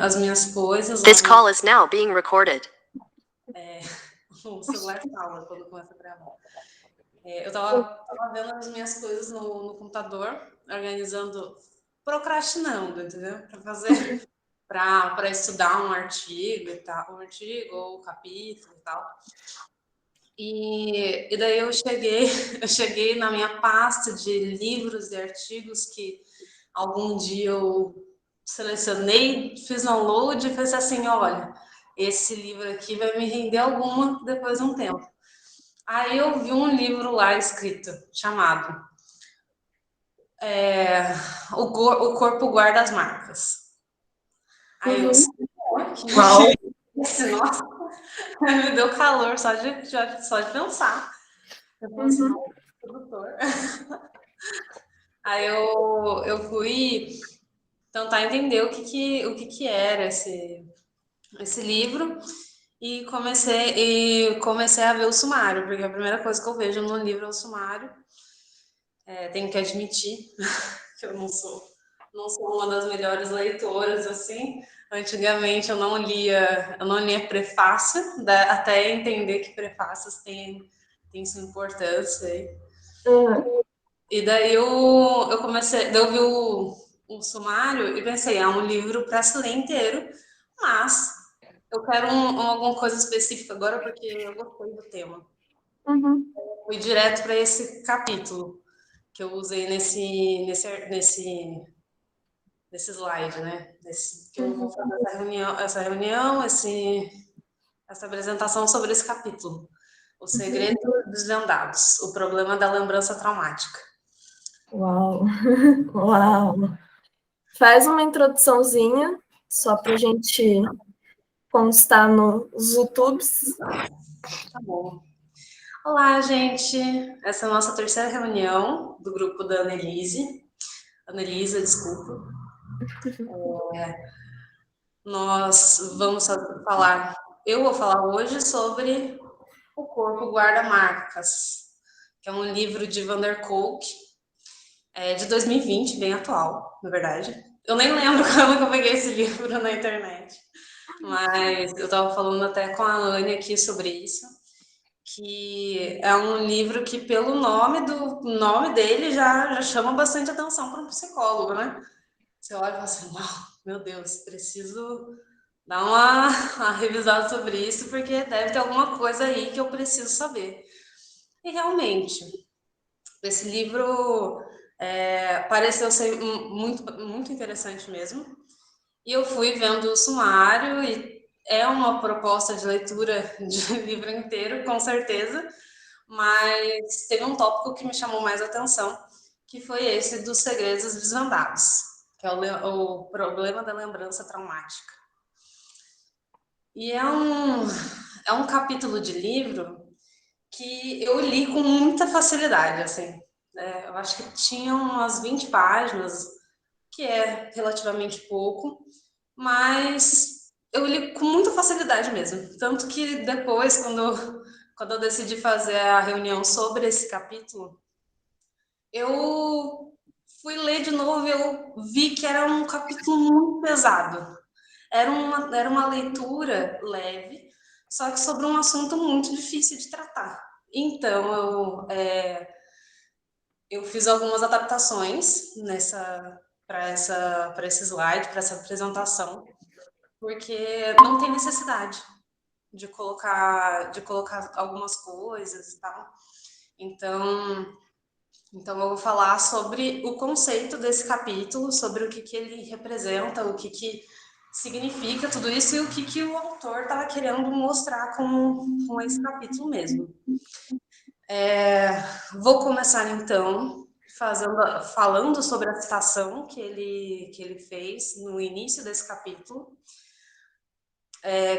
as minhas coisas. This call is now being recorded. O celular fala quando começa a gravar. Eu tava vendo as minhas coisas no computador, organizando, procrastinando, entendeu? Para fazer, para estudar um artigo e tal, um artigo ou um capítulo e tal. E daí eu cheguei na minha pasta de livros e artigos que algum dia eu selecionei, fiz download e pensei assim, olha, esse livro aqui vai me render alguma depois de um tempo. Aí eu vi um livro lá escrito, chamado O Corpo Guarda as Marcas. Aí eu nossa, me deu calor só de pensar. Eu falei assim, produtor. Aí eu fui tentar entender o que era esse livro e comecei a ver o sumário, porque a primeira coisa que eu vejo no livro é o sumário. Tenho que admitir que eu não sou uma das melhores leitoras, assim. Antigamente eu não lia prefácio, até entender que prefácios têm sua importância aí. E daí eu comecei, daí eu vi o sumário e pensei, é um livro para se ler inteiro, mas eu quero alguma coisa específica agora porque eu gostei do tema. Fui direto para esse capítulo que eu usei nesse slide, né? Que eu vou fazer essa reunião, essa apresentação sobre esse capítulo. O segredo desvendados, o problema da lembrança traumática. Uau! Uau! Faz uma introduçãozinha, só pra gente constar nos YouTubes. Tá bom. Olá, gente! Essa é a nossa terceira reunião do grupo da Annelisa, desculpa. Eu vou falar hoje sobre O Corpo Guarda Marcas, que é um livro de Van der Kolk, de 2020, bem atual, na verdade. Eu nem lembro quando que eu peguei esse livro na internet, mas eu estava falando até com a Anne aqui sobre isso, que é um livro que pelo nome dele já chama bastante atenção para um psicólogo, né? Você olha e fala assim, meu Deus, preciso dar uma revisada sobre isso, porque deve ter alguma coisa aí que eu preciso saber. E realmente, esse livro pareceu ser muito, muito interessante mesmo. E eu fui vendo o sumário e é uma proposta de leitura de livro inteiro, com certeza, mas teve um tópico que me chamou mais atenção, que foi esse dos segredos desvendados, que é o problema da lembrança traumática. E é um capítulo de livro que eu li com muita facilidade, assim. Eu acho que tinha umas 20 páginas, que é relativamente pouco, mas eu li com muita facilidade mesmo. Tanto que depois, quando eu decidi fazer a reunião sobre esse capítulo, eu fui ler de novo e eu vi que era um capítulo muito pesado. Era uma leitura leve, só que sobre um assunto muito difícil de tratar. Então, eu fiz algumas adaptações para esse slide, para essa apresentação, porque não tem necessidade de colocar algumas coisas e tal. Então eu vou falar sobre o conceito desse capítulo, sobre o que ele representa, o que significa tudo isso e o que o autor estava querendo mostrar com esse capítulo mesmo. Vou começar então falando sobre a citação que ele fez no início desse capítulo,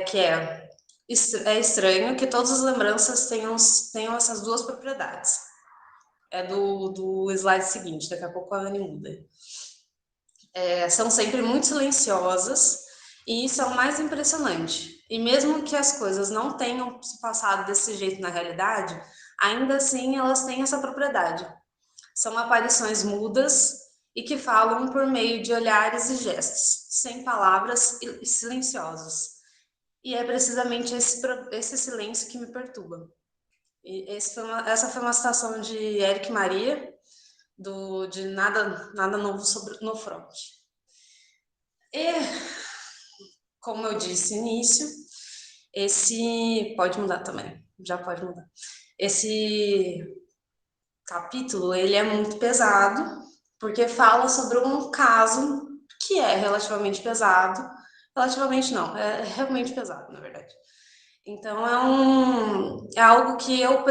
que é estranho que todas as lembranças tenham essas duas propriedades. É do slide seguinte, daqui a pouco a Anne muda. São sempre muito silenciosas e isso é o mais impressionante. E mesmo que as coisas não tenham se passado desse jeito na realidade, ainda assim elas têm essa propriedade. São aparições mudas e que falam por meio de olhares e gestos, sem palavras e silenciosos. E é precisamente esse silêncio que me perturba. E essa foi uma citação de Éric Maria, de Nada Novo no Front. E, como eu disse no início, pode mudar também, já pode mudar. Esse capítulo, ele é muito pesado, porque fala sobre um caso que é relativamente pesado. Relativamente não, é realmente pesado, na verdade. Então, é algo que eu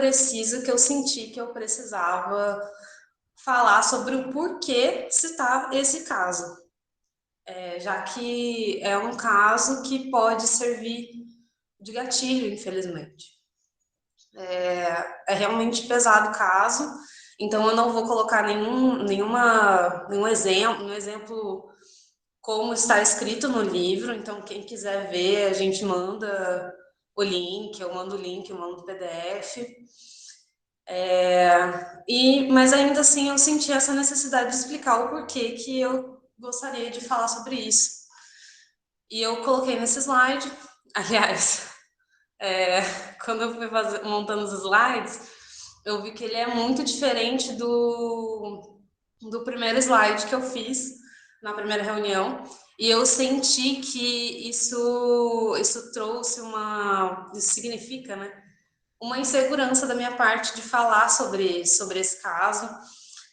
senti que eu precisava falar sobre o porquê citar esse caso. Já que é um caso que pode servir de gatilho, infelizmente. É realmente pesado o caso, então eu não vou colocar nenhum exemplo como está escrito no livro, então quem quiser ver, a gente manda o link, eu mando o link, eu mando o PDF. Mas ainda assim eu senti essa necessidade de explicar o porquê que eu gostaria de falar sobre isso. E eu coloquei nesse slide, aliás, quando eu fui montando os slides, eu vi que ele é muito diferente do primeiro slide que eu fiz na primeira reunião, e eu senti que isso trouxe isso significa, né, uma insegurança da minha parte de falar sobre esse caso.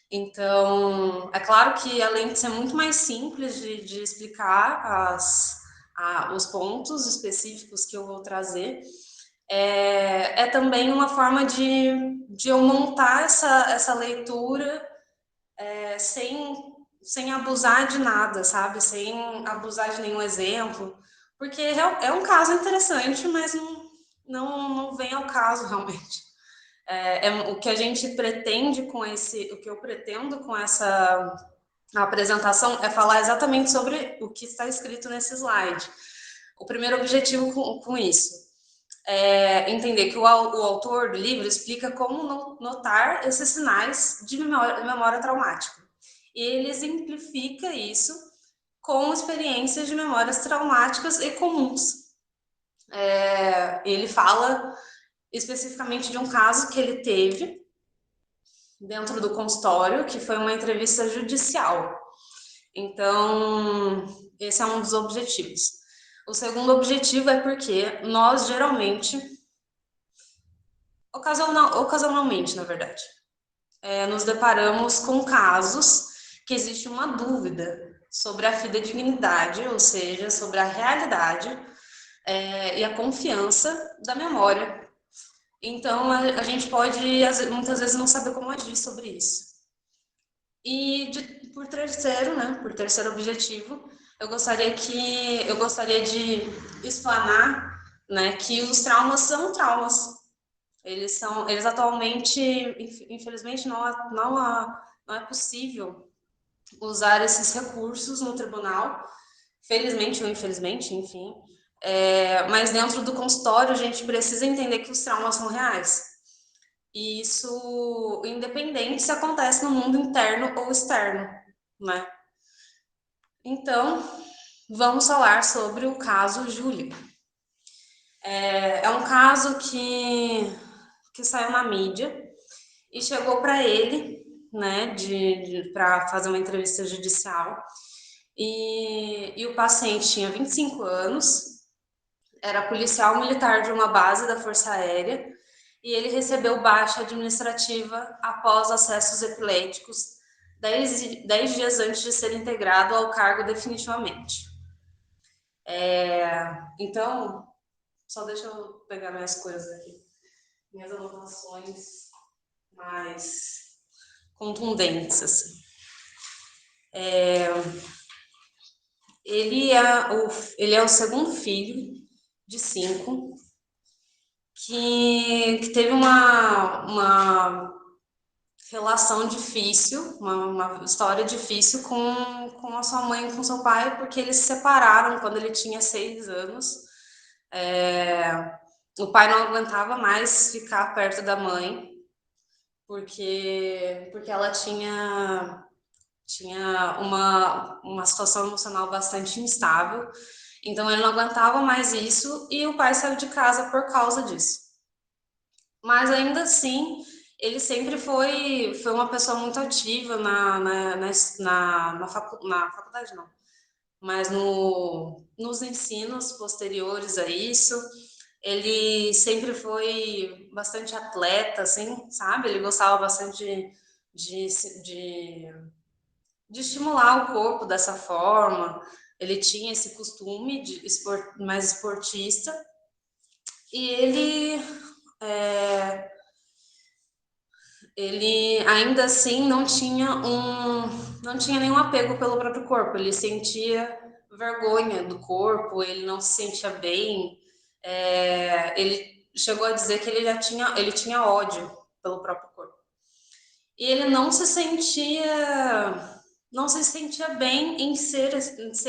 Então, é claro que além de ser muito mais simples de explicar os pontos específicos que eu vou trazer, é também uma forma de eu montar essa leitura sem abusar de nada, sabe? Sem abusar de nenhum exemplo, porque é um caso interessante, mas não vem ao caso realmente. O que a gente pretende o que eu pretendo com essa apresentação é falar exatamente sobre o que está escrito nesse slide. O primeiro objetivo com isso é entender que o autor do livro explica como notar esses sinais de memória traumática. E ele exemplifica isso com experiências de memórias traumáticas e comuns. Ele fala especificamente de um caso que ele teve dentro do consultório, que foi uma entrevista judicial. Então, esse é um dos objetivos. O segundo objetivo é porque nós geralmente, ocasionalmente, na verdade, nos deparamos com casos que existe uma dúvida sobre a fidedignidade, ou seja, sobre a realidade e a confiança da memória. Então, a gente pode, muitas vezes, não saber como agir sobre isso. E, por terceiro objetivo, eu gostaria de explanar, né, que os traumas são traumas. Eles atualmente, infelizmente, não é possível usar esses recursos no tribunal, felizmente ou infelizmente, enfim. Mas dentro do consultório, a gente precisa entender que os traumas são reais. E isso, independente se acontece no mundo interno ou externo, né? Então, vamos falar sobre o caso Júlia. É um caso que saiu na mídia e chegou para ele, né, para fazer uma entrevista judicial. E o paciente tinha 25 anos, era policial militar de uma base da Força Aérea, e ele recebeu baixa administrativa após acessos epiléticos 10 dias antes de ser integrado ao cargo definitivamente. Então, só deixa eu pegar minhas coisas aqui, minhas anotações mais contundentes, assim. Ele é o segundo filho de 5 que teve uma relação difícil, uma história difícil com a sua mãe e com seu pai, porque eles se separaram quando ele tinha 6 anos. O pai não aguentava mais ficar perto da mãe, porque ela tinha tinha uma situação emocional bastante instável, então ele não aguentava mais isso e o pai saiu de casa por causa disso. Mas ainda assim, ele sempre foi uma pessoa muito ativa na faculdade, não, mas nos ensinos posteriores a isso. Ele sempre foi bastante atleta, assim, sabe? Ele gostava bastante de, de, de estimular o corpo dessa forma. Ele tinha esse costume de mais esportista. E ele ainda assim não tinha nenhum apego pelo próprio corpo. Ele sentia vergonha do corpo, ele não se sentia bem. Ele chegou a dizer que ele tinha ódio pelo próprio corpo. E ele não se sentia bem em ser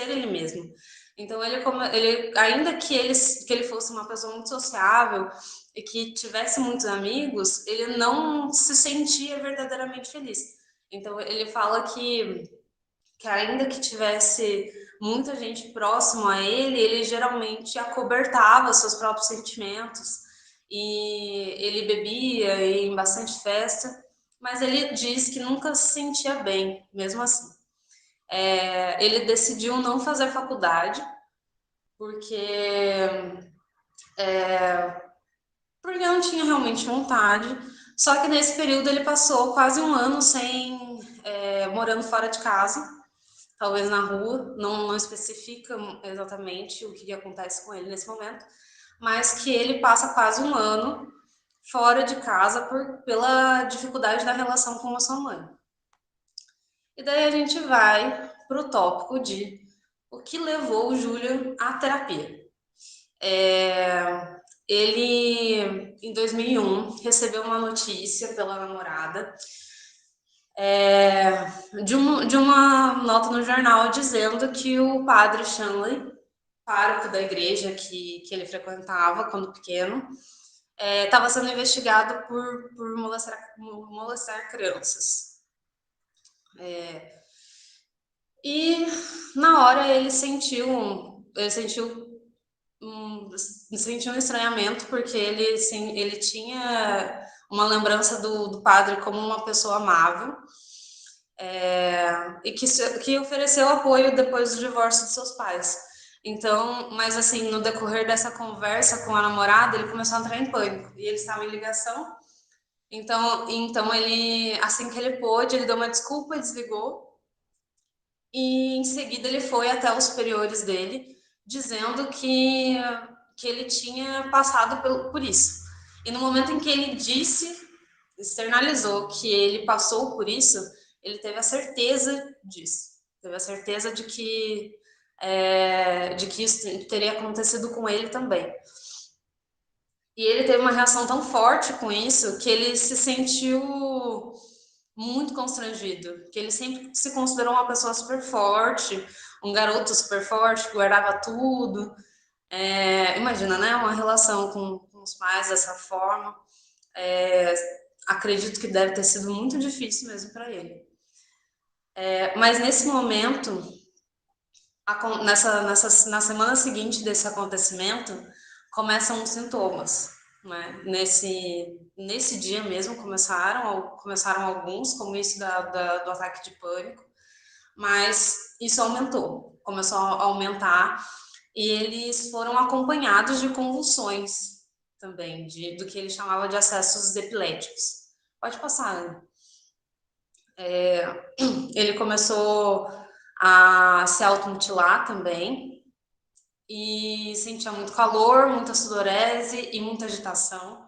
ele mesmo. Então ele ainda que ele fosse uma pessoa muito sociável e que tivesse muitos amigos, ele não se sentia verdadeiramente feliz. Então ele fala que ainda que tivesse muita gente próximo a ele, ele geralmente acobertava seus próprios sentimentos e ele bebia em bastante festa, mas ele diz que nunca se sentia bem, mesmo assim. Ele decidiu não fazer faculdade porque não tinha realmente vontade. Só que nesse período ele passou quase um ano sem morando fora de casa, talvez na rua, não especifica exatamente o que acontece com ele nesse momento, mas que ele passa quase um ano fora de casa pela dificuldade da relação com a sua mãe. E daí a gente vai para o tópico de o que levou o Júlio à terapia. Ele, em 2001, recebeu uma notícia pela namorada de uma nota no jornal dizendo que o padre Shanley, pároco da igreja que ele frequentava quando pequeno, estava sendo investigado por molestar crianças. E na hora ele sentiu um estranhamento, porque ele tinha uma lembrança do padre como uma pessoa amável, e que ofereceu apoio depois do divórcio de seus pais. Então, mas assim, no decorrer dessa conversa com a namorada, ele começou a entrar em pânico, e ele estava em ligação. Então ele, assim que ele pôde, ele deu uma desculpa e desligou, e em seguida ele foi até os superiores dele, dizendo que ele tinha passado por isso. E no momento em que ele externalizou que ele passou por isso, ele teve a certeza disso. Teve a certeza de que isso teria acontecido com ele também. E ele teve uma reação tão forte com isso que ele se sentiu muito constrangido, que ele sempre se considerou uma pessoa super forte, um garoto super forte, que guardava tudo. Imagina, né? Uma relação com os pais dessa forma. Acredito que deve ter sido muito difícil mesmo para ele. Mas nesse momento, na semana seguinte desse acontecimento, começam os sintomas. Né? Nesse dia mesmo começaram alguns, como isso do ataque de pânico, mas isso começou a aumentar, e eles foram acompanhados de convulsões também, do que ele chamava de acessos epiléticos. Pode passar, Ana. Ele começou a se automutilar também, e sentia muito calor, muita sudorese e muita agitação.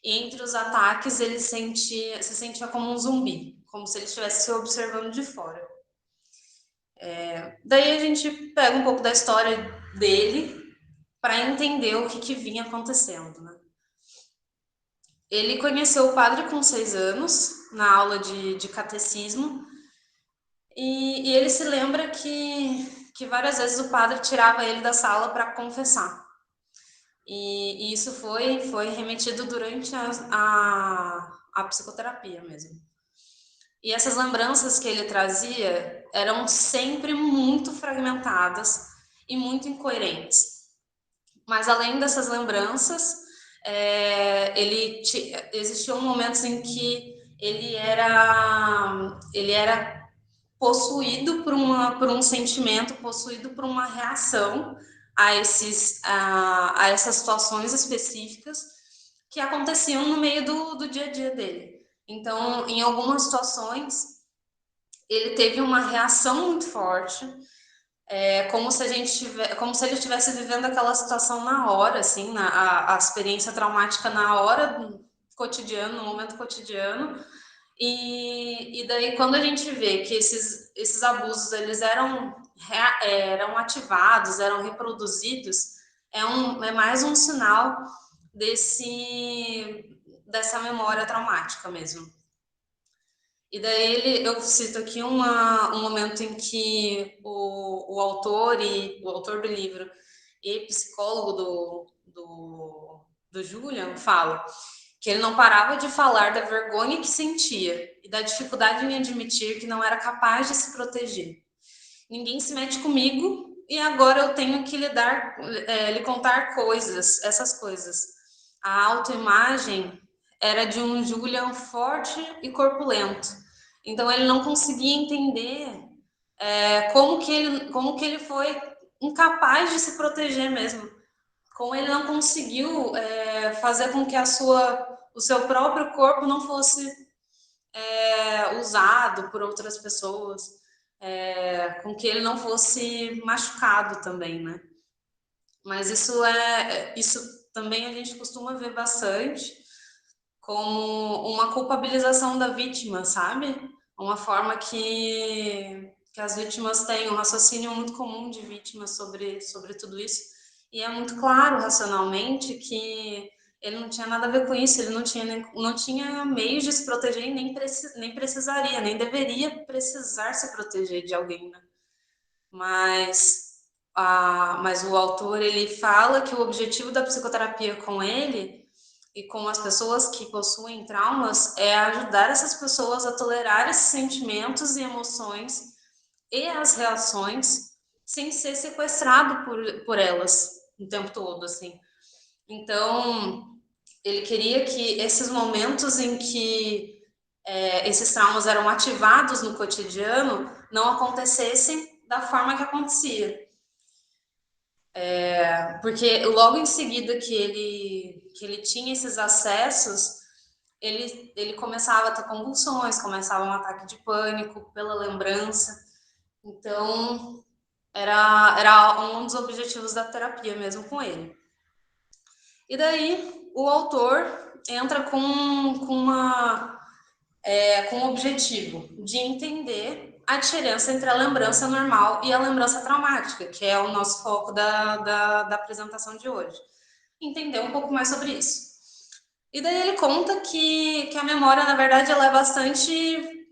E entre os ataques, ele se sentia como um zumbi, como se ele estivesse se observando de fora. Daí a gente pega um pouco da história dele para entender o que vinha acontecendo. Né? Ele conheceu o padre com 6 anos, na aula de catecismo, e ele se lembra que várias vezes o padre tirava ele da sala para confessar. E isso foi remetido durante a psicoterapia mesmo. E essas lembranças que ele trazia eram sempre muito fragmentadas e muito incoerentes. Mas além dessas lembranças, existiam momentos em que ele era possuído por um sentimento, possuído por uma reação a essas situações específicas que aconteciam no meio do dia a dia dele. Então, em algumas situações, ele teve uma reação muito forte, como se ele estivesse vivendo aquela situação na hora, assim, a experiência traumática na hora, no cotidiano, no momento cotidiano. E daí, quando a gente vê que esses abusos eles eram ativados, eram reproduzidos, é mais um sinal dessa memória traumática mesmo. E daí eu cito aqui um momento em que o autor do livro e psicólogo do Julian fala que ele não parava de falar da vergonha que sentia e da dificuldade em admitir que não era capaz de se proteger. Ninguém se mete comigo e agora eu tenho que lhe contar essas coisas. A autoimagem era de um Julian forte e corpulento. Então ele não conseguia entender como que ele foi incapaz de se proteger mesmo. Como ele não conseguiu fazer com que o seu próprio corpo não fosse usado por outras pessoas, com que ele não fosse machucado também, né? Mas isso também a gente costuma ver bastante como uma culpabilização da vítima, sabe? Uma forma que as vítimas têm um raciocínio muito comum de vítimas sobre tudo isso. E é muito claro racionalmente que ele não tinha nada a ver com isso, ele não tinha meios de se proteger e nem precisaria, nem deveria precisar se proteger de alguém, né? Mas o autor, ele fala que o objetivo da psicoterapia com ele e com as pessoas que possuem traumas é ajudar essas pessoas a tolerar esses sentimentos e emoções e as reações sem ser sequestrado por elas o tempo todo, assim. Então, ele queria que esses momentos em que esses traumas eram ativados no cotidiano não acontecessem da forma que acontecia. Porque logo em seguida que ele tinha esses acessos, ele começava a ter convulsões, começava um ataque de pânico pela lembrança. Então, era um dos objetivos da terapia mesmo com ele. E daí, o autor entra com um objetivo de entender a diferença entre a lembrança normal e a lembrança traumática, que é o nosso foco da apresentação de hoje. Entender um pouco mais sobre isso. E daí ele conta que a memória, na verdade, ela é bastante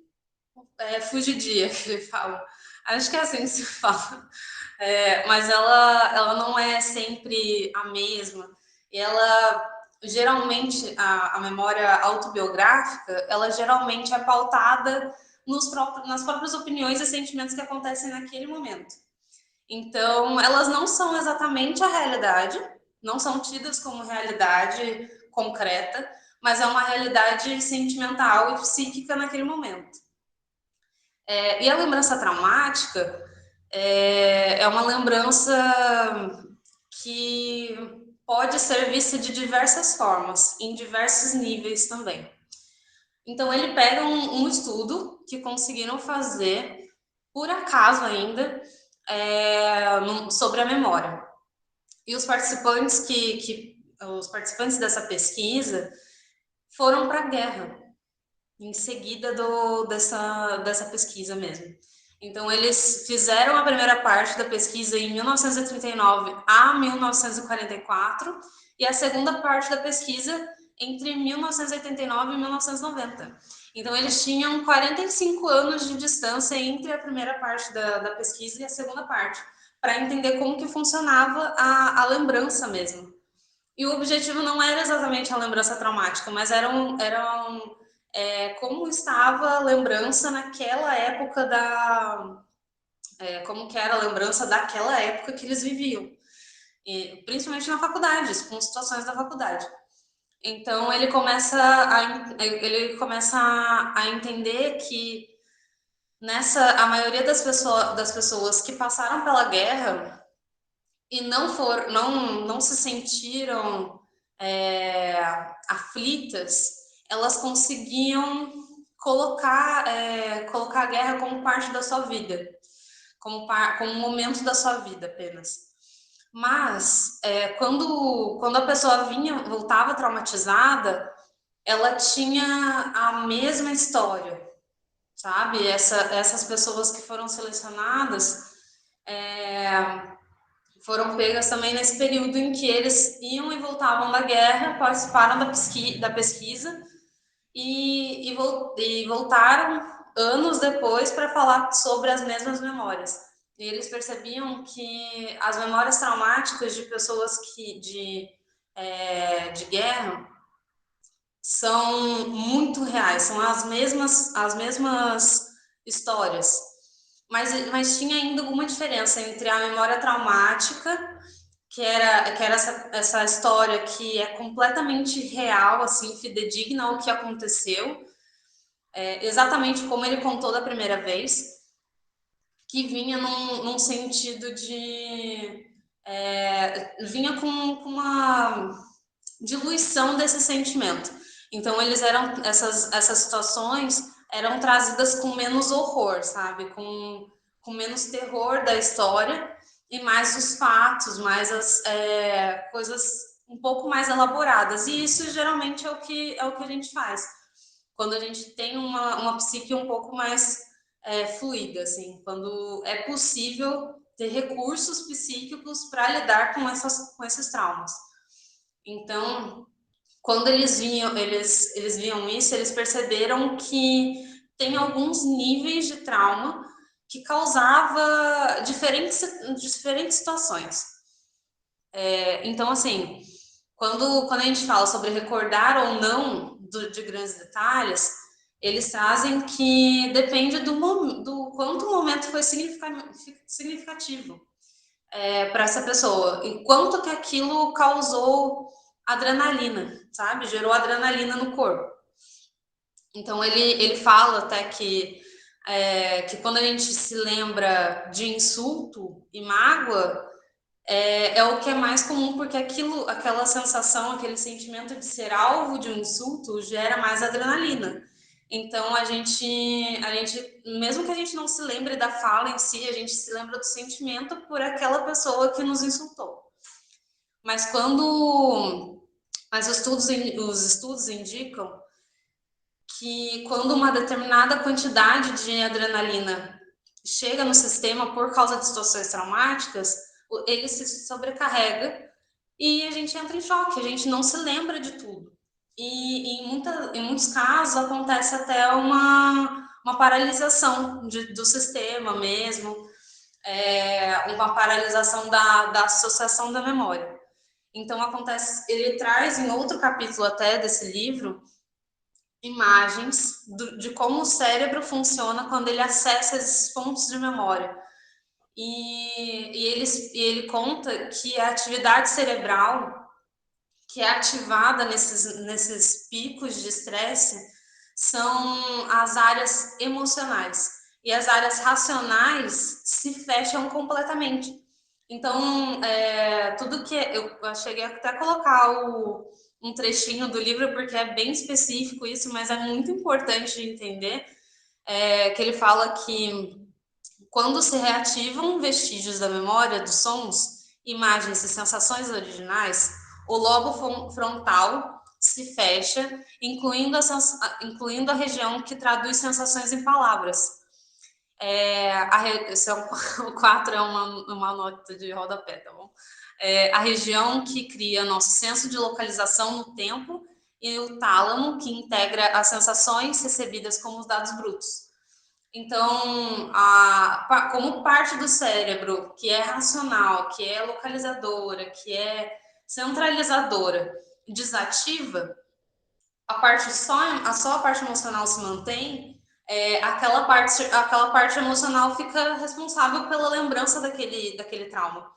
fugidia, que ele fala. Acho que é assim que se fala. Mas ela não é sempre a mesma. E ela, geralmente, a memória autobiográfica, ela geralmente é pautada nas próprias opiniões e sentimentos que acontecem naquele momento. Então, elas não são exatamente a realidade, não são tidas como realidade concreta, mas é uma realidade sentimental e psíquica naquele momento. E a lembrança traumática é uma lembrança que pode ser vista de diversas formas, em diversos níveis também. Então, ele pega um estudo que conseguiram fazer, por acaso ainda, sobre a memória. E os participantes os participantes dessa pesquisa foram para a guerra, em seguida dessa pesquisa mesmo. Então, eles fizeram a primeira parte da pesquisa em 1939 a 1944 e a segunda parte da pesquisa entre 1989 e 1990. Então, eles tinham 45 anos de distância entre a primeira parte da pesquisa e a segunda parte, para entender como que funcionava a lembrança mesmo. E o objetivo não era exatamente a lembrança traumática, mas eram como estava a lembrança naquela época como que era a lembrança daquela época que eles viviam, e, principalmente na faculdade, com situações da faculdade. Então ele começa a entender que a maioria das pessoas que passaram pela guerra e não se sentiram aflitas, elas conseguiam colocar a guerra como parte da sua vida, como um momento da sua vida apenas. Mas quando a pessoa voltava traumatizada, ela tinha a mesma história, sabe? Essas pessoas que foram selecionadas foram pegas também nesse período em que eles iam e voltavam da guerra, participaram da pesquisa e voltaram anos depois para falar sobre as mesmas memórias. E eles percebiam que as memórias traumáticas de pessoas de guerra são muito reais, são as mesmas histórias. Mas tinha ainda alguma diferença entre a memória traumática, que era essa história que é completamente real, assim, fidedigna ao que aconteceu, exatamente como ele contou da primeira vez, que vinha num sentido vinha com uma diluição desse sentimento. Então essas situações eram trazidas com menos horror, sabe? Com menos terror da história e mais os fatos, mais as coisas um pouco mais elaboradas. E isso geralmente é o que a gente faz quando a gente tem uma psique um pouco mais fluida, assim, quando é possível ter recursos psíquicos para lidar com esses traumas. Então, quando eles viam isso, eles perceberam que tem alguns níveis de trauma que causava diferentes situações. Então, assim, quando a gente fala sobre recordar ou não de grandes detalhes, eles trazem que depende do quanto o momento foi significativo para essa pessoa, e quanto que aquilo causou adrenalina, sabe? Gerou adrenalina no corpo. Então ele fala até que quando a gente se lembra de insulto e mágoa, é o que é mais comum, porque aquela sensação, aquele sentimento de ser alvo de um insulto gera mais adrenalina. Então a gente, mesmo que a gente não se lembre da fala em si, a gente se lembra do sentimento por aquela pessoa que nos insultou. Mas os estudos indicam que quando uma determinada quantidade de adrenalina chega no sistema por causa de situações traumáticas, ele se sobrecarrega e a gente entra em choque, a gente não se lembra de tudo. E em muitos casos acontece até uma paralisação do sistema mesmo, uma paralisação da associação da memória. Então ele traz em outro capítulo até desse livro imagens de como o cérebro funciona quando ele acessa esses pontos de memória. E ele conta que a atividade cerebral que é ativada nesses picos de estresse são as áreas emocionais. E as áreas racionais se fecham completamente. Então, tudo que... Eu cheguei até a colocar um trechinho do livro, porque é bem específico isso, mas é muito importante de entender, que ele fala que quando se reativam vestígios da memória dos sons, imagens e sensações originais, o lobo frontal se fecha, incluindo a região que traduz sensações em palavras. O 4 é uma nota de rodapé, tá bom? A região que cria nosso senso de localização no tempo e o tálamo, que integra as sensações recebidas como os dados brutos. Então, como parte do cérebro que é racional, que é localizadora, que é centralizadora, desativa, só a parte emocional se mantém, aquela parte emocional fica responsável pela lembrança daquele trauma.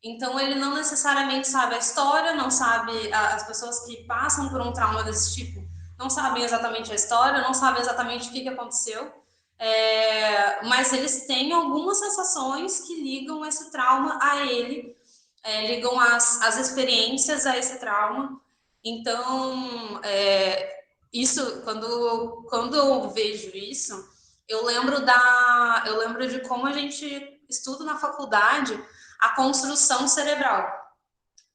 Então, ele não necessariamente sabe a história, não sabe, as pessoas que passam por um trauma desse tipo não sabem exatamente a história, não sabem exatamente o que aconteceu, mas eles têm algumas sensações que ligam esse trauma a ele, ligam as experiências a esse trauma. Então, isso, quando eu vejo isso, eu lembro de como a gente estuda na faculdade a construção cerebral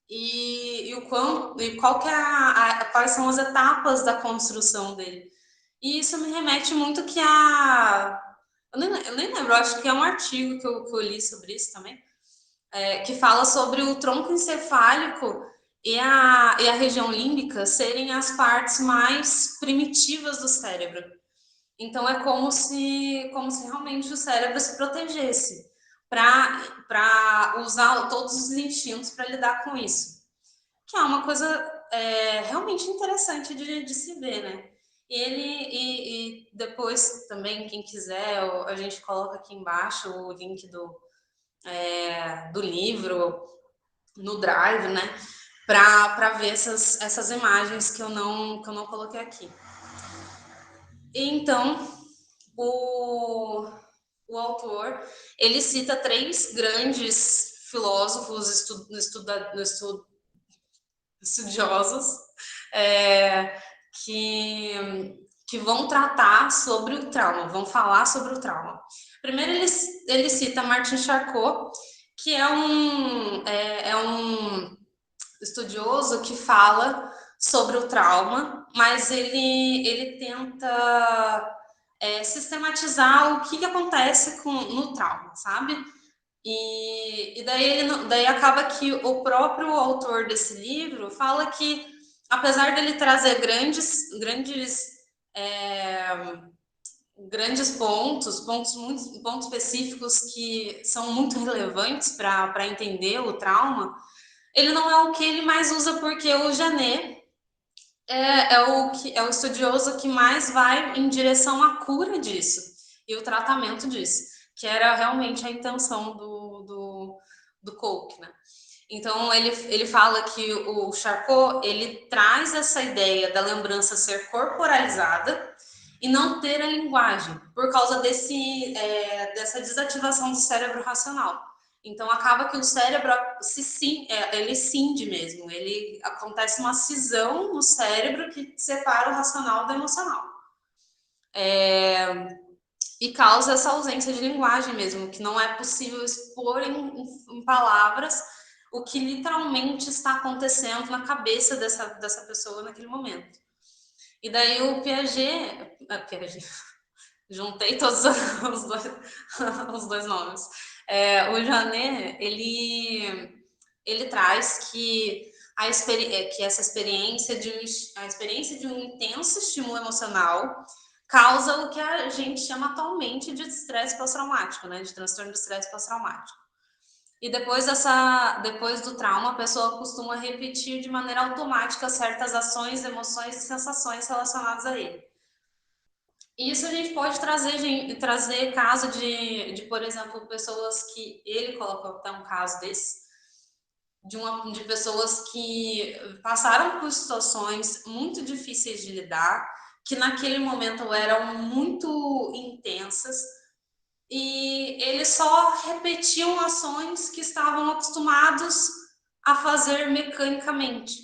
e qual que quais são as etapas da construção dele. E isso me remete muito que eu nem lembro, acho que é um artigo que eu li sobre isso também, que fala sobre o tronco encefálico e a região límbica serem as partes mais primitivas do cérebro. Então, é como se realmente o cérebro se protegesse para usar todos os instintos para lidar com isso. Que é uma coisa realmente interessante de se ver, né? E depois também, quem quiser, a gente coloca aqui embaixo o link do livro no Drive, né? Para ver essas imagens que eu não coloquei aqui. Então, o autor, ele cita 3 grandes filósofos estudiosos que vão tratar sobre o trauma, vão falar sobre o trauma. Primeiro, ele cita Martin Charcot, que é um estudioso que fala sobre o trauma, mas ele tenta sistematizar o que acontece no trauma, sabe? E daí acaba que o próprio autor desse livro fala que, apesar dele trazer grandes pontos específicos que são muito relevantes para entender o trauma, ele não é o que ele mais usa, porque o Janet é o estudioso que mais vai em direção à cura disso e o tratamento disso, que era realmente a intenção do Coke, né? Então, ele fala que o Charcot, ele traz essa ideia da lembrança ser corporalizada e não ter a linguagem, por causa dessa desativação do cérebro racional. Então, acaba que o cérebro ele cinde mesmo, acontece uma cisão no cérebro que separa o racional do emocional. E causa essa ausência de linguagem mesmo, que não é possível expor em palavras o que literalmente está acontecendo na cabeça dessa pessoa naquele momento. E daí o Piaget juntei todos os dois nomes. O Janet, ele traz que essa experiência de um intenso estímulo emocional causa o que a gente chama atualmente de estresse pós-traumático, né? De transtorno de estresse pós-traumático. E depois do trauma, a pessoa costuma repetir de maneira automática certas ações, emoções e sensações relacionadas a ele. Isso a gente pode trazer caso de, por exemplo, pessoas que ele colocou até um caso desse, de pessoas que passaram por situações muito difíceis de lidar, que naquele momento eram muito intensas, e eles só repetiam ações que estavam acostumados a fazer mecanicamente.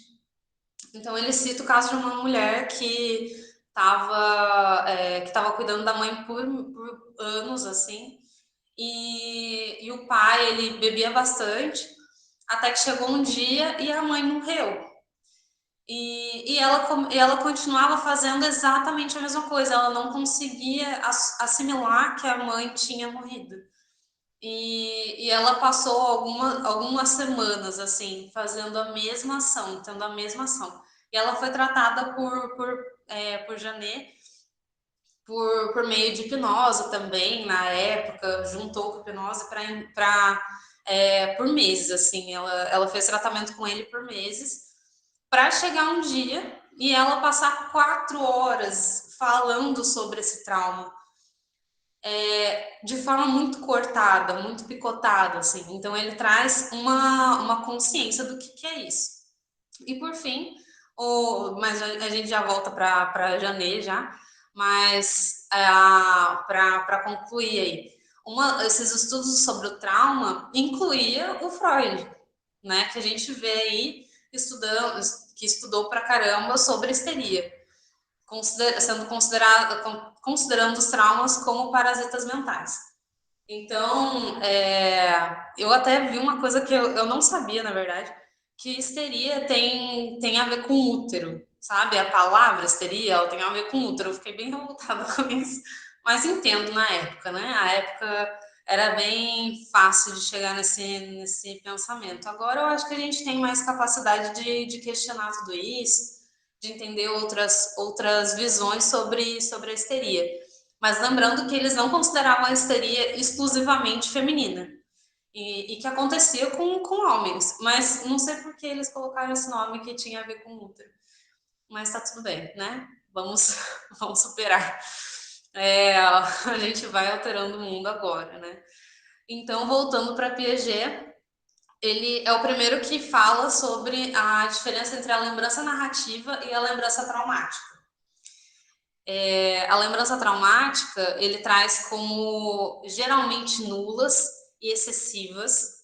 Então, ele cita o caso de uma mulher que estava cuidando da mãe por anos, assim, e o pai, ele bebia bastante, até que chegou um dia e a mãe morreu. E ela continuava fazendo exatamente a mesma coisa, ela não conseguia assimilar que a mãe tinha morrido. E ela passou algumas semanas, assim, fazendo a mesma ação, tendo a mesma ação. E ela foi tratada por Janet por meio de hipnose também, na época, juntou com hipnose por meses, assim, ela fez tratamento com ele por meses, para chegar um dia e ela passar 4 horas falando sobre esse trauma, de forma muito cortada, muito picotada, assim. Então ele traz uma consciência do que é isso. E por fim, mas a gente já volta para janeiro já, mas para concluir aí, esses estudos sobre o trauma incluía o Freud, né? Que a gente vê aí estudando, que estudou pra caramba sobre histeria, considerando os traumas como parasitas mentais. Então, eu até vi uma coisa que eu não sabia, na verdade, que histeria tem a ver com útero, sabe? A palavra histeria, ela tem a ver com útero. Eu fiquei bem revoltada com isso, mas entendo na época, né? A época era bem fácil de chegar nesse pensamento. Agora eu acho que a gente tem mais capacidade de questionar tudo isso, de entender outras visões sobre a histeria. Mas lembrando que eles não consideravam a histeria exclusivamente feminina. E que acontecia com homens. Mas não sei por que eles colocaram esse nome que tinha a ver com útero. Mas tá tudo bem, né? Vamos superar. A gente vai alterando o mundo agora, né? Então, voltando para Piaget, ele é o primeiro que fala sobre a diferença entre a lembrança narrativa e a lembrança traumática. A lembrança traumática, ele traz como geralmente nulas e excessivas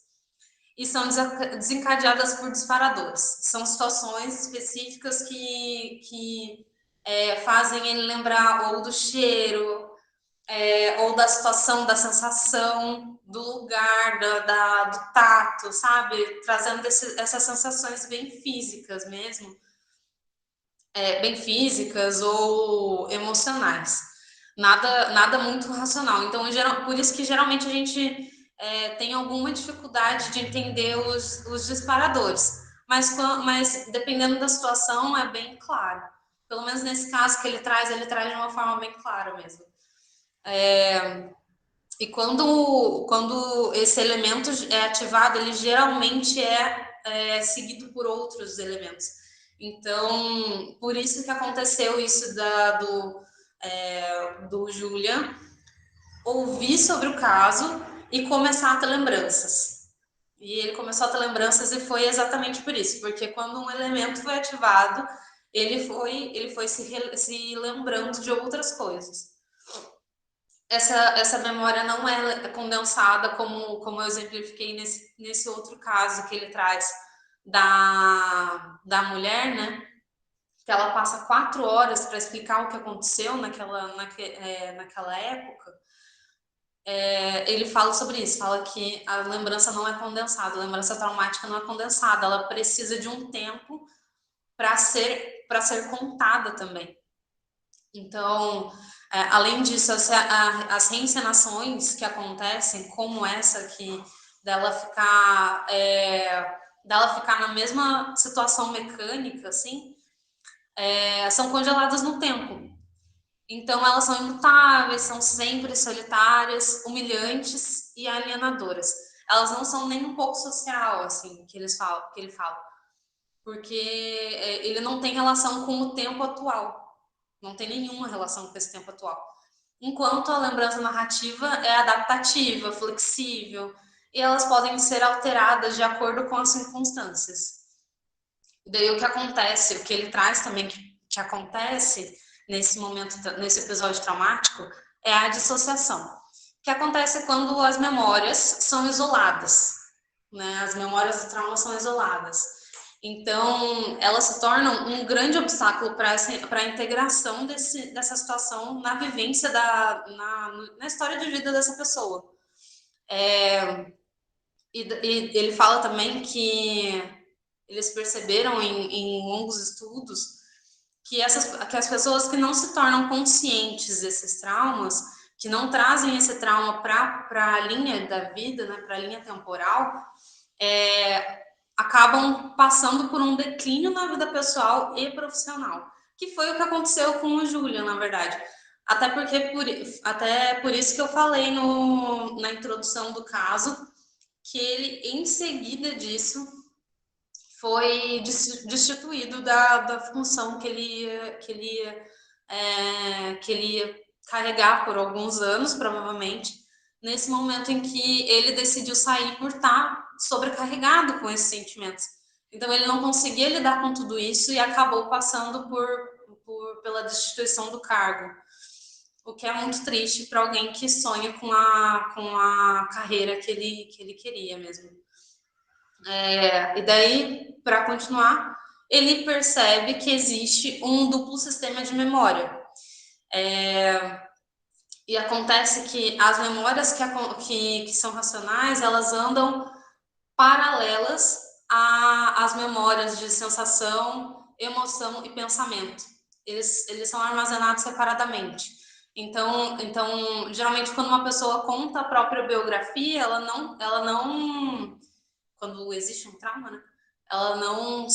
e são desencadeadas por disparadores. São situações específicas que fazem ele lembrar ou do cheiro, ou da situação, da sensação, do lugar, do tato, sabe? Trazendo essas sensações bem físicas mesmo. Bem físicas ou emocionais. Nada muito racional. Então, por isso que geralmente a gente tem alguma dificuldade de entender os disparadores. Mas dependendo da situação, é bem claro. Pelo menos nesse caso que ele traz de uma forma bem clara mesmo. E quando esse elemento é ativado, ele geralmente é seguido por outros elementos. Então, por isso que aconteceu isso do Julian ouvir sobre o caso e começar a ter lembranças. E ele começou a ter lembranças e foi exatamente por isso, porque quando um elemento foi ativado, ele foi se lembrando de outras coisas. Essa memória não é condensada como eu exemplifiquei nesse outro caso que ele traz da mulher, né? Que ela passa 4 horas para explicar o que aconteceu naquela época. Ele fala sobre isso, fala que a lembrança não é condensada, a lembrança traumática não é condensada, ela precisa de um tempo para ser contada também. Então, além disso, as reencenações que acontecem, como essa aqui, dela ficar na mesma situação mecânica, assim, são congeladas no tempo. Então, elas são imutáveis, são sempre solitárias, humilhantes e alienadoras. Elas não são nem um pouco social, assim, que ele fala, porque ele não tem relação com o tempo atual. Não tem nenhuma relação com esse tempo atual. Enquanto a lembrança narrativa é adaptativa, flexível, e elas podem ser alteradas de acordo com as circunstâncias. Daí o que acontece, o que ele traz também que acontece nesse momento, nesse episódio traumático, é a dissociação, que acontece quando as memórias são isoladas, né? As memórias do trauma são isoladas. Então, elas se tornam um grande obstáculo para a integração dessa situação na vivência, na história de vida dessa pessoa. E ele fala também que eles perceberam em longos estudos que as pessoas que não se tornam conscientes desses traumas, que não trazem esse trauma para a linha da vida, né, para a linha temporal, acabam passando por um declínio na vida pessoal e profissional, que foi o que aconteceu com o Julian, na verdade. Até por isso que eu falei na introdução do caso, que ele, em seguida disso, foi destituído da função que ele ia carregar por alguns anos, provavelmente, nesse momento em que ele decidiu sair por estar sobrecarregado com esses sentimentos. Então, ele não conseguia lidar com tudo isso e acabou passando pela destituição do cargo, o que é muito triste para alguém que sonha com a carreira que ele queria mesmo. E daí, para continuar, ele percebe que existe um duplo sistema de memória. E acontece que as memórias que são racionais, elas andam paralelas às memórias de sensação, emoção e pensamento. Eles são armazenados separadamente. Então, geralmente, quando uma pessoa conta a própria biografia, ela não quando existe um trauma, né? Ela não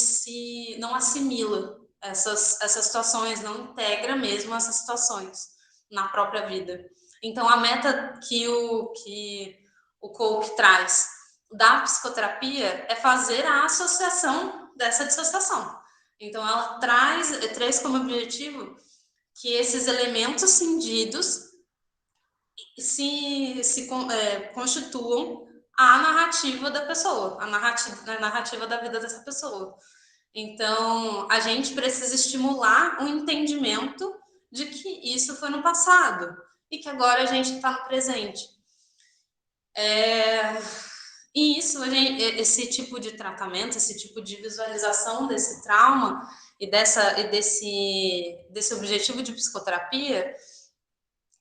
assimila essas situações, não integra mesmo essas situações na própria vida. Então, a meta que o Coke traz da psicoterapia é fazer a associação dessa dissociação. Então, ela traz como objetivo que esses elementos cindidos se constituam a narrativa da pessoa, a narrativa da vida dessa pessoa. Então, a gente precisa estimular o entendimento de que isso foi no passado e que agora a gente está no presente. E esse tipo de tratamento, esse tipo de visualização desse trauma e desse objetivo de psicoterapia,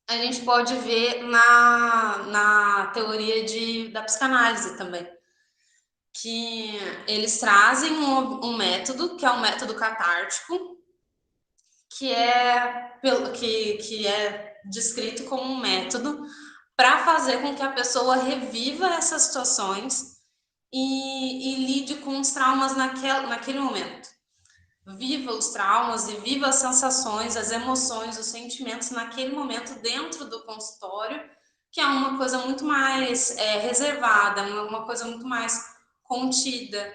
a gente pode ver na teoria da psicanálise também, que eles trazem um método, que é o método catártico, que é descrito como um método para fazer com que a pessoa reviva essas situações e lide com os traumas naquele momento. Viva os traumas e viva as sensações, as emoções, os sentimentos naquele momento dentro do consultório, que é uma coisa muito mais reservada, uma coisa muito mais contida,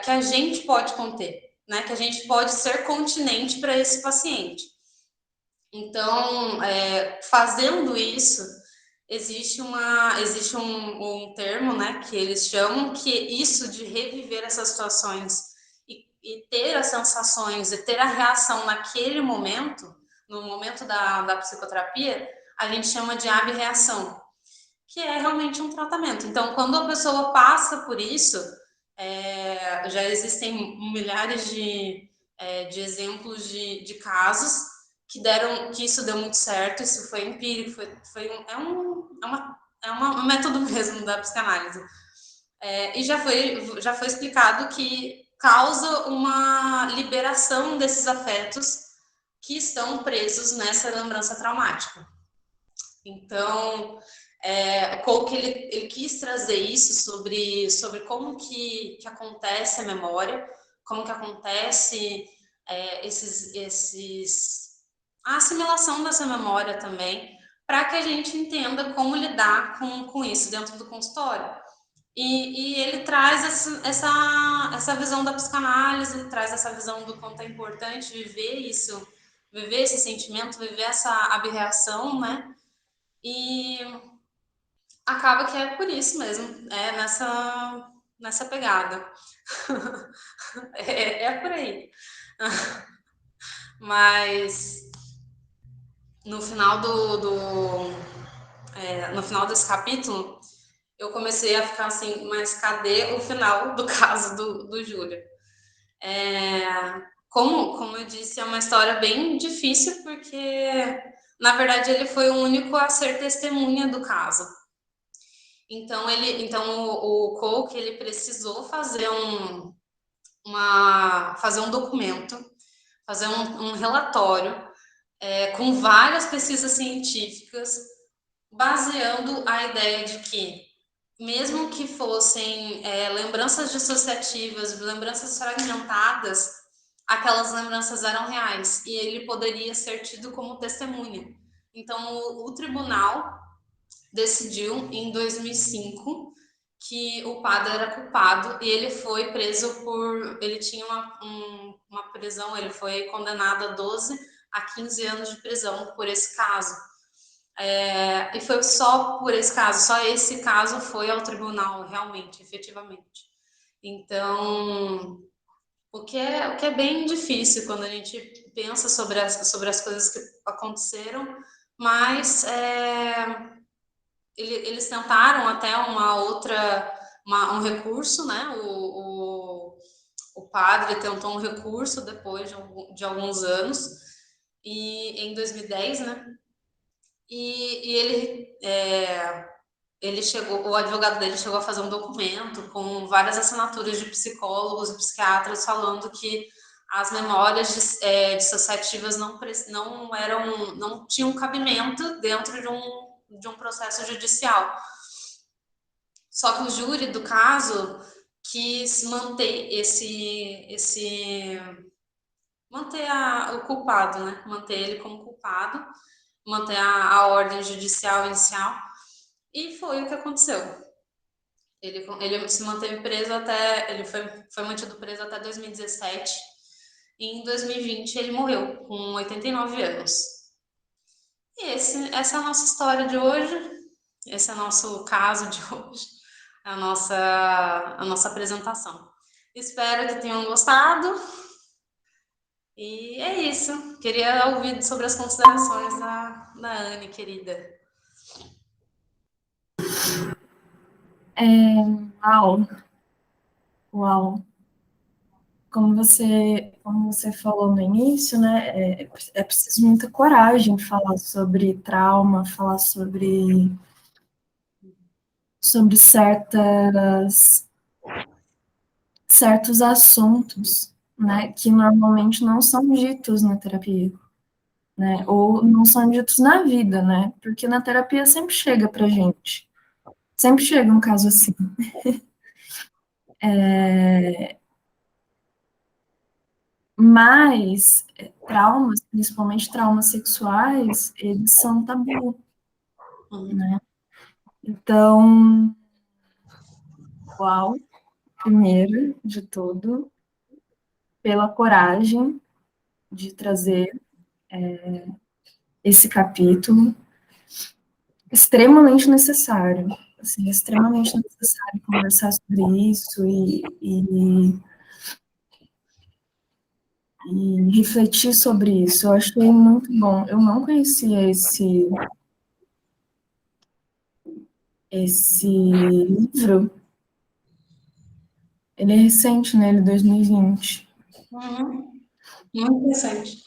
que a gente pode conter, né? Que a gente pode ser continente para esse paciente. Então, fazendo isso, existe um termo, né, que eles chamam que isso de reviver essas situações e ter as sensações e ter a reação naquele momento, no momento da psicoterapia, a gente chama de abreação, que é realmente um tratamento. Então, quando a pessoa passa por isso, já existem milhares de exemplos de casos que isso deu muito certo, isso foi empírico, é um método mesmo da psicanálise. E já foi explicado que causa uma liberação desses afetos que estão presos nessa lembrança traumática. Então, o Coke ele quis trazer isso sobre como que acontece a memória, como que acontece a assimilação dessa memória também, para que a gente entenda como lidar com isso dentro do consultório. E ele traz essa visão da psicanálise, traz essa visão do quanto é importante viver isso, viver esse sentimento, viver essa abreação, né? E acaba que é por isso mesmo, nessa pegada. É por aí. Mas no final no final desse capítulo, eu comecei a ficar assim, mas cadê o final do caso do Júlio? Como eu disse, é uma história bem difícil, porque, na verdade, ele foi o único a ser testemunha do caso. Então, o Coke, ele precisou fazer um documento, fazer um relatório com várias pesquisas científicas, baseando a ideia de que, mesmo que fossem lembranças dissociativas, lembranças fragmentadas, aquelas lembranças eram reais e ele poderia ser tido como testemunha. Então, o tribunal decidiu, em 2005, que o padre era culpado e ele foi preso ele tinha uma prisão, ele foi condenado a 12 a 15 anos de prisão por esse caso. E foi só por esse caso, só esse caso foi ao tribunal, realmente, efetivamente. Então, o que é bem difícil quando a gente pensa sobre as coisas que aconteceram, mas eles tentaram até um recurso, né? O padre tentou um recurso depois de alguns anos, e em 2010, né? E ele chegou, o advogado dele chegou a fazer um documento com várias assinaturas de psicólogos e psiquiatras falando que as memórias dissociativas não tinham cabimento dentro de um processo judicial. Só que o júri do caso quis manter o culpado, né? Manter ele como culpado, manter a ordem judicial inicial, e foi o que aconteceu. Ele se manteve preso ele foi mantido preso até 2017, e em 2020 ele morreu com 89 anos. E essa é a nossa história de hoje, esse é o nosso caso de hoje, a nossa apresentação. Espero que tenham gostado. E é isso. Queria ouvir sobre as considerações da Anne, querida. Uau, uau. Como você falou no início, né, é preciso muita coragem falar sobre trauma, falar sobre certos assuntos, né, que normalmente não são ditos na terapia, né, ou não são ditos na vida, né, porque na terapia sempre chega pra gente, sempre chega um caso assim. Mas traumas, principalmente traumas sexuais, eles são tabu, né? Então, uau, primeiro de tudo, pela coragem de trazer esse capítulo, extremamente necessário, assim, extremamente necessário conversar sobre isso e refletir sobre isso. Eu achei muito bom. Eu não conhecia esse livro. Ele é recente, né? Ele é 2020. Uhum. Muito interessante.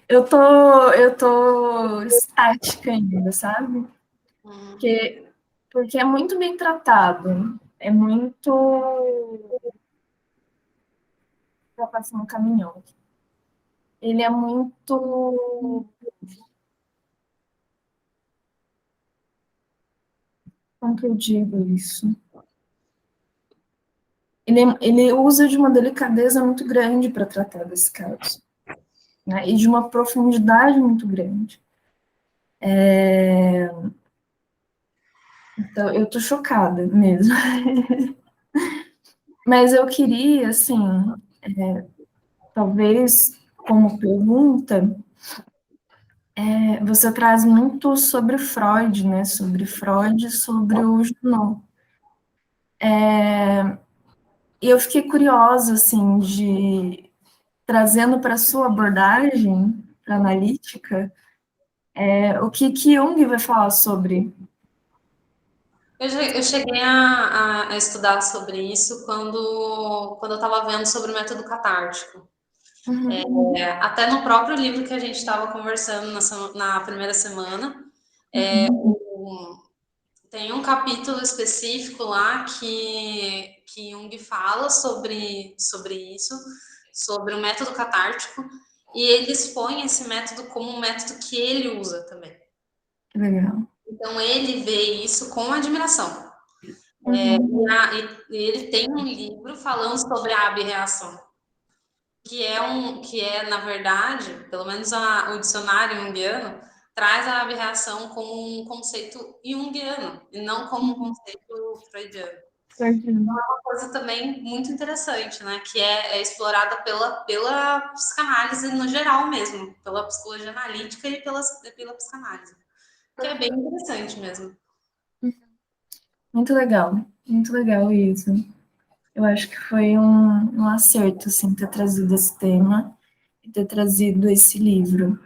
Eu tô estática ainda, sabe? Porque é muito bem tratado. É muito. Tá passando um caminhão. Ele é muito. Como que eu digo isso? Ele usa de uma delicadeza muito grande para tratar desse caso, né? E de uma profundidade muito grande. Então, eu tô chocada mesmo. Mas eu queria, assim, talvez como pergunta, você traz muito sobre Freud, né? Sobre Freud, sobre o Junot. E eu fiquei curiosa, assim, trazendo para a sua abordagem analítica, o que Jung vai falar sobre. Eu cheguei a estudar sobre isso quando eu estava vendo sobre o método catártico. Uhum. Até no próprio livro que a gente estava conversando na primeira semana, tem um capítulo específico lá que Jung fala sobre isso, sobre o método catártico, e ele expõe esse método como um método que ele usa também. Que legal. Então, ele vê isso com admiração. E ele tem um livro falando sobre a abreação, que é, na verdade, pelo menos o dicionário junguiano, traz a aberração como um conceito junguiano e não como um conceito freudiano. Uma coisa também muito interessante, né, que é explorada pela psicanálise no geral mesmo, pela psicologia analítica e pela psicanálise, que é bem interessante mesmo. Muito legal isso. Eu acho que foi um acerto, assim, ter trazido esse tema e ter trazido esse livro.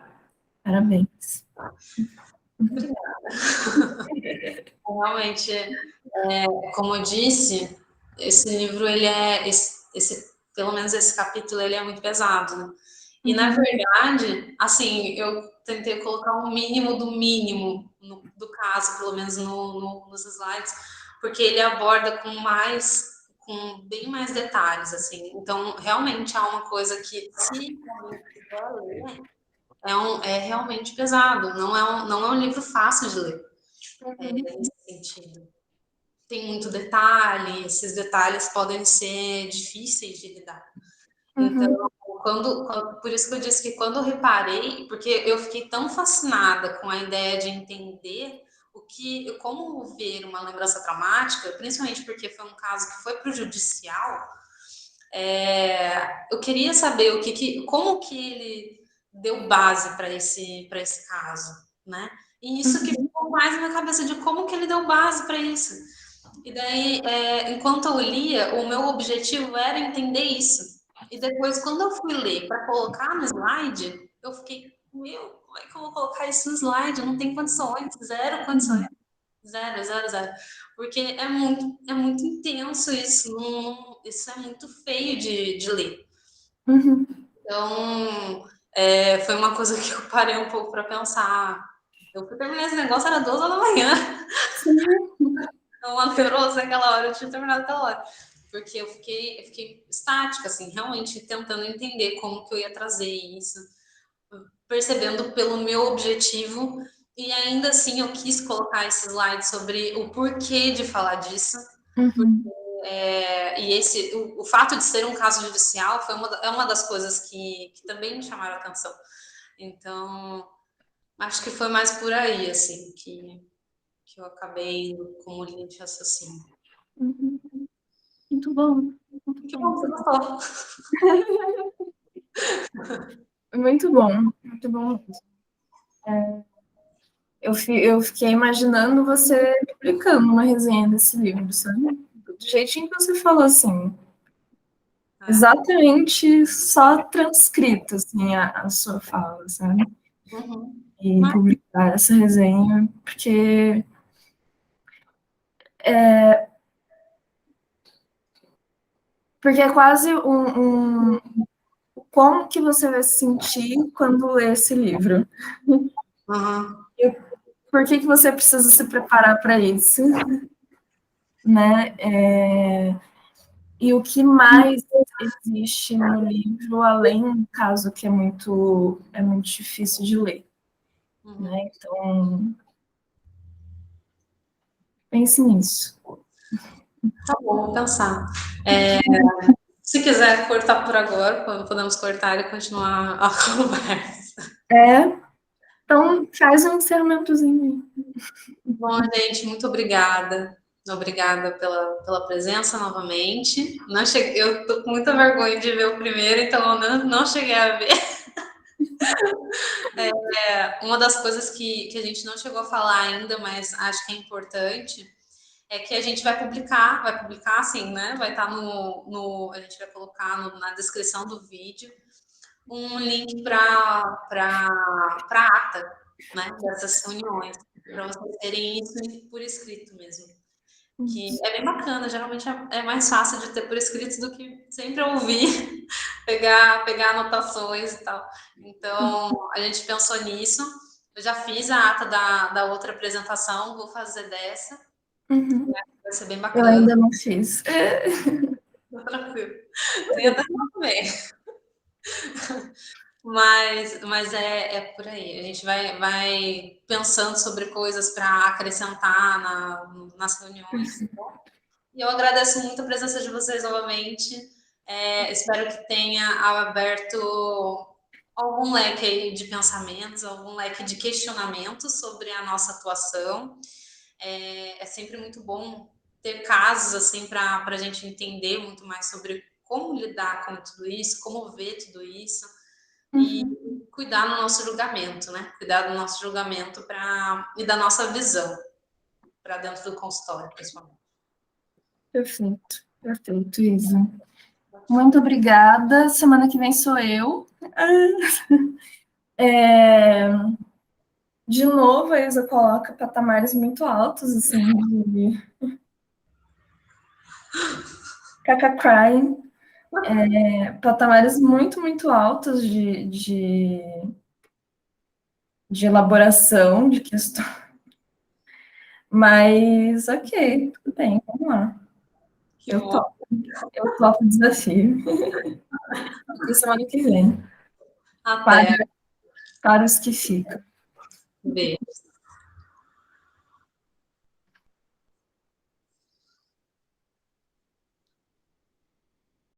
Parabéns. Obrigada. Realmente, como eu disse, esse livro, ele é, pelo menos esse capítulo, ele é muito pesado, né? E, na verdade, assim, eu tentei colocar um mínimo do mínimo do caso, pelo menos nos slides, porque ele aborda com bem mais detalhes, assim. Então, realmente, há uma coisa que, se alguém quiser ler, é realmente pesado. Não é um livro fácil de ler, nesse sentido. Tem muito detalhe, esses detalhes podem ser difíceis de lidar. Então, por isso que eu disse que quando eu reparei, porque eu fiquei tão fascinada com a ideia de entender como ver uma lembrança traumática, principalmente porque foi um caso que foi para o judicial, eu queria saber como que ele deu base para esse caso, né? E isso que ficou mais na minha cabeça de como que ele deu base para isso. E daí, enquanto eu lia, o meu objetivo era entender isso. E depois, quando eu fui ler para colocar no slide, eu fiquei, como é que eu vou colocar isso no slide? Não tem condições, zero condições. Zero, zero, zero. Porque é muito intenso isso. Isso é muito feio de ler. Então, foi uma coisa que eu parei um pouco para pensar. Eu fui terminar esse negócio, era 12 da manhã. Uma neurose naquela hora, eu tinha terminado aquela hora. Porque eu fiquei estática, assim, realmente tentando entender como que eu ia trazer isso, percebendo pelo meu objetivo, e ainda assim eu quis colocar esse slide sobre o porquê de falar disso. E o fato de ser um caso judicial é uma das coisas que também me chamaram a atenção. Então, acho que foi mais por aí, assim, que eu acabei como linha de raciocínio. Muito bom. Que bom que você gostou. Muito bom. Muito bom. Eu fiquei imaginando você publicando uma resenha desse livro, sabe? Do jeitinho que você falou, assim. Exatamente só transcrito, assim, a sua fala, sabe? E publicar essa resenha, porque é quase como que você vai se sentir quando ler esse livro. Por que você precisa se preparar para isso, né? E o que mais existe no livro, além do caso que é muito difícil de ler, né? Então, pense nisso. Tá bom, vou pensar. Se quiser cortar por agora, podemos cortar e continuar a conversa. Então, faz um encerramentozinho aí. Bom, gente, muito obrigada. Obrigada pela presença novamente. Eu tô com muita vergonha de ver o primeiro, então eu não cheguei a ver. Uma das coisas que a gente não chegou a falar ainda, mas acho que é importante, é que a gente vai publicar assim, né? Vai estar a gente vai colocar na descrição do vídeo um link para ata, né? Dessas reuniões, para vocês terem isso por escrito mesmo. Que é bem bacana, geralmente é mais fácil de ter por escrito do que sempre ouvir, pegar anotações e tal. Então, a gente pensou nisso. Eu já fiz a ata da outra apresentação, vou fazer dessa. Vai ser bem bacana. Eu ainda não fiz. Tranquilo. Tem até também. Mas é por aí. A gente vai pensando sobre coisas para acrescentar nas reuniões. E eu agradeço muito a presença de vocês novamente. Espero que tenha aberto algum leque aí de pensamentos, algum leque de questionamentos sobre a nossa atuação. É sempre muito bom ter casos assim para a gente entender muito mais sobre como lidar com tudo isso, como ver tudo isso e cuidar do nosso julgamento, né? Cuidar do nosso julgamento e da nossa visão para dentro do consultório, principalmente. Perfeito, perfeito, Isa. Muito obrigada. Semana que vem sou eu. De novo, a Isa coloca patamares muito altos, assim, de caca crying. Patamares muito, muito altos de elaboração de questões. Mas, ok, tudo bem, vamos lá. Eu topo o desafio. Até semana que vem. Até. Para os que ficam. Beijo.